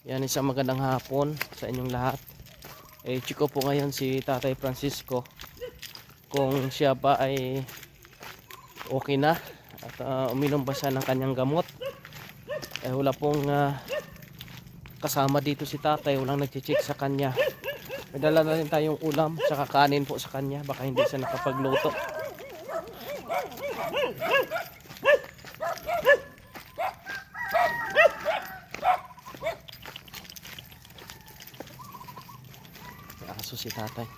Yan, isang magandang hapon sa inyong lahat. Chiko po ngayon si Tatay Francisco kung siya ba ay okay na at uminom ba siya ng kanyang gamot. Wala pong kasama dito si Tatay, walang nagche-check sa kanya. May dala na rin tayong ulam sa kanin po sa kanya, baka hindi siya nakapagluto. Aso si Tatay.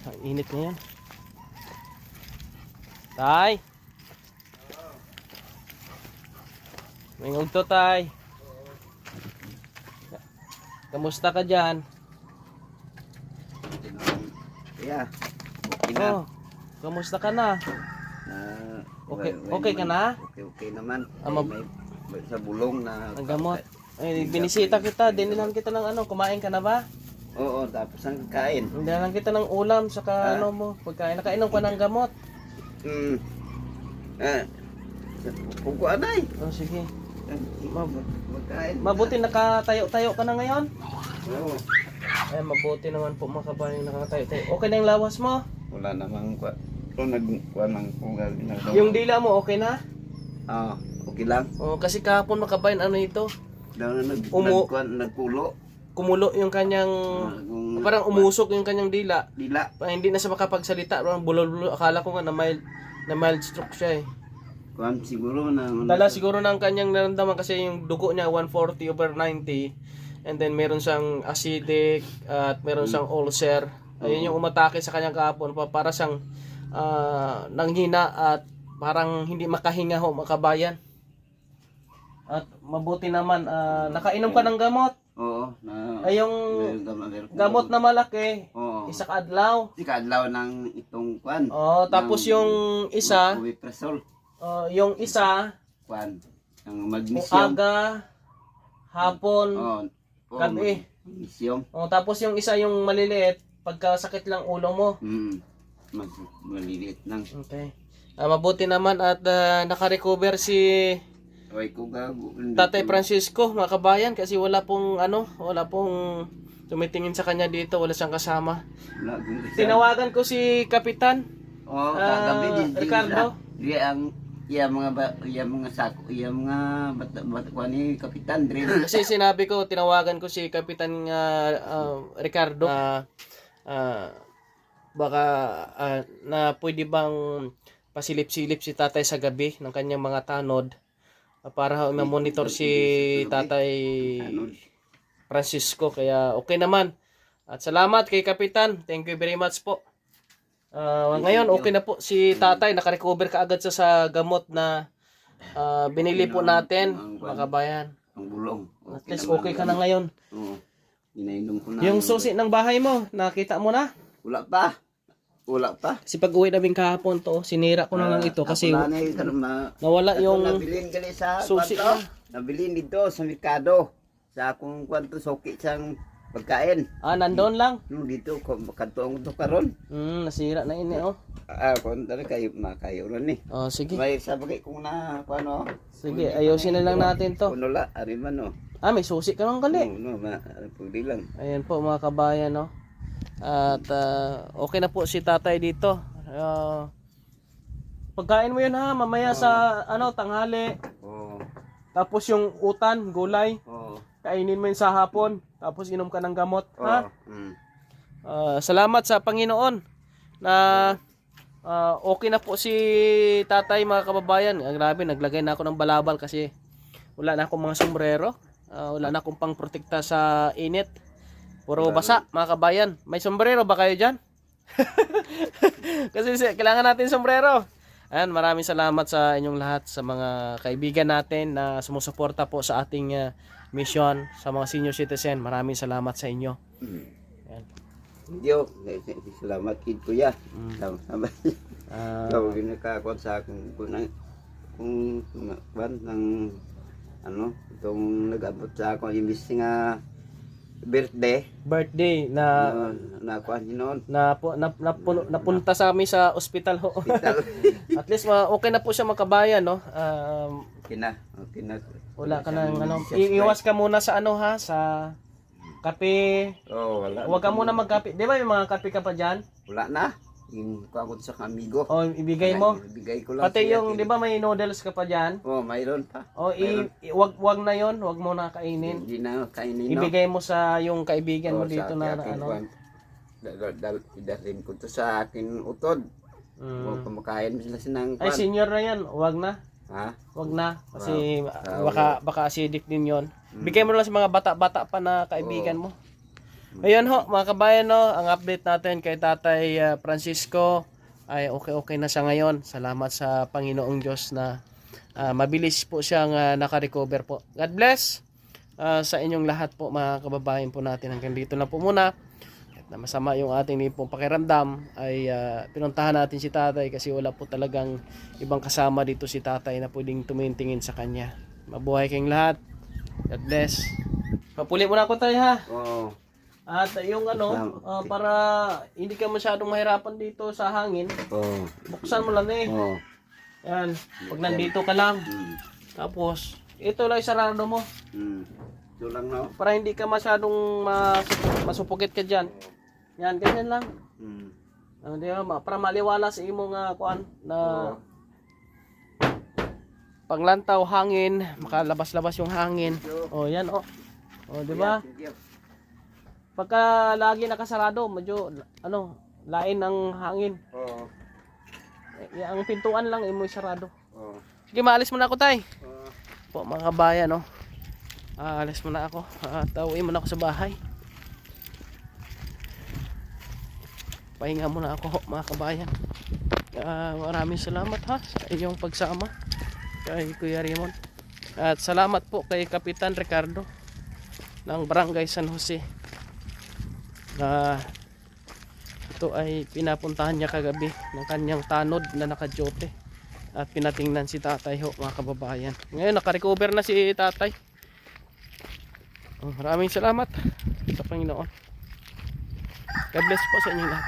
Ang init na yan. Tay! May ngugto, Tay. Kamusta ka dyan? Yeah. Okay na. Oh, kamusta ka na? Okay ka na? Okay naman. May sa bulong na ang gamot. Binisita kita, dinilan kita ng kumain ka na ba? Oo, tapos ang kain. Dinilan kita ng ulam, saka pagkain. Nakainom ka ng gamot. Kung ko anay. Oh, sige. Magkain. Mabuti nakatayo-tayo ka na ngayon? Oo. Mabuti naman po mga kabayan nakatayo-tayo. Okay na yung lawas mo? Wala namang nagkuha ng kugal. Yung dila mo okay na? Okay lang. Kasi kahapon mga kabayan ito? Nagkulo. Kumulo yung kanyang parang umusok yung kanyang dila. Hindi na siya makapagsalita, parang bulol-bulol. Akala ko nga na mild stroke siya Siguro na dala siguro ng kanyang nararamdaman kasi yung dugo niya 140/90, and then meron siyang acidic at meron siyang ulcer. Ayun yung umatake sa kanyang kahapon, para siyang nanghina at parang hindi makahinga ho mga kabayan. At mabuti naman nakainom ka ng gamot. Oo. Yung gamot na malaki, isa kadlaw. Kadlaw ng itong kwan. Tapos yung isa, yung isa, kwan, ng magnesium. aga, hapon, gabi. Magnesium. Tapos yung isa yung maliliit, pagkasakit lang ulo mo. Maliliit lang. Okay. Mabuti naman at naka-recover si Tatay Francisco mga kabayan, kasi wala pong tumitingin sa kanya dito, wala siyang kasama. Tinawagan ko si Kapitan Ricardo. Mga sako, mga bata ni Kapitan Dre. Kasi sinabi ko, tinawagan ko si Kapitan Ricardo baka na pwede bang pasilip-silip si Tatay sa gabi ng kanyang mga tanod, para ma-monitor si Tatay Francisco. Kaya okay naman. At salamat kay Kapitan. Thank you very much po. Ngayon okay na po si Tatay. Naka-recover kaagad sa gamot na binili po natin mga kabayan. Ang bulong. At least okay ka na ngayon. Oo. Inainom ko na. Yung susi ng bahay mo, nakita mo na? Wala pa. Kasi pag uwi namin kahapon to, sinira ko na lang ito kasi nawala yung nabilin gali sa susi kwanto. Nabilin dito sa merkado. Sa akong kwanto soki sang pagkain. Nandoon lang. Dito ko makatuong to karon. Nasira na ini Kung talaga kayo makayo ron ni. Sige. May sabagay kung na paano. Sige, ayusin na lang natin to. Kuno la ari man may susi ka lang gali. Pwede lang. Ayan po mga kabayan At okay na po si Tatay dito. Pagkain mo yun mamaya sa tanghali. Tapos yung utan, gulay. Kainin mo yun sa hapon. Tapos inom ka ng gamot. Salamat sa Panginoon na okay na po si Tatay mga kababayan. Grabe, naglagay na ako ng balabal kasi wala na akong mga sombrero. Wala na akong pang protekta sa init. Puro basa mga kabayan. May sombrero ba kayo dyan? Kasi kailangan natin sombrero. Ayan, maraming salamat sa inyong lahat, sa mga kaibigan natin na sumusuporta po sa ating mission, sa mga senior citizen. Maraming salamat sa inyo. Ayan. Salamat kid kuya. Salamat. Nakakuha sa akong itong nag-abot sa ako imbis nga birthday na nakuha noon. Napunta sa amin sa ospital ho. At least okay na po siya makabayan Okay na. Wala ka nang ano. Iiwas ka muna sa ano ha, sa kape. Wala. Huwag ka muna magkape. Di ba may mga kape ka pa dyan? Wala na. Yung kuha sa amigo. O, ibigay mo. Ibigay ko lang. Pati siya. yung, di ba may noodles ka pa dyan? Mayroon pa. O, wag na yon, wag mo na kainin. Hindi na kainin. Ibigay mo sa yung kaibigan mo Sa dito na akin, ano. kwan. Idalhin ko to sa akin utod. Mm. Kumakain sila sinang Ay, kwan. senior na yan. Wag na. Ha? Wag na. Kasi Wow. baka acidic din yon. Bigay mo lang sa mga bata-bata pa na kaibigan mo. Ayun ho, mga kabayan, no, ang update natin kay Tatay Francisco ay okay na siya ngayon. Salamat sa Panginoong Diyos na mabilis po siyang naka-recover po. God bless sa inyong lahat po, mga kababayan po natin. Hanggang dito na po muna. Kahit na masama yung ating pong pakiramdam, ay pinuntahan natin si Tatay kasi wala po talagang ibang kasama dito si Tatay na pwedeng tumitingin sa kanya. Mabuhay kayong lahat. God bless. Papuli muna ako tayo ha. Oo. At yung ano, para hindi ka masyadong mahirapan dito sa hangin, Oo. buksan mo lang eh. Oo. Yan, pag nandito ka lang. Tapos, ito lang isarado mo. Ito lang na. Para hindi ka masyadong masupukit ka dyan. Yan, ganyan lang. Di ba? Para maliwala sa imong kuan na panglantaw hangin, makalabas-labas yung hangin. O yan o. O di ba? Pagka lagi nakasarado, medyo ano, lain ang hangin. Oo. Ang pintuan lang imo sarado. Oo. Sige, maalis muna ako tay. Po mga kabayan, no. Alis muna ako. Uwi muna ako sa bahay. Pahinga muna ako, mga kabayan. Maraming salamat ha sa inyong pagsama kay Kuya Raymond. At salamat po kay Kapitan Ricardo ng Barangay San Jose. Na ito ay pinapuntahan niya kagabi ng kanyang tanod na nakajote at pinatingnan si Tatay ho, mga kababayan. Ngayon naka-recover na si Tatay. Maraming salamat sa Panginoon. God bless po sa inyo lahat.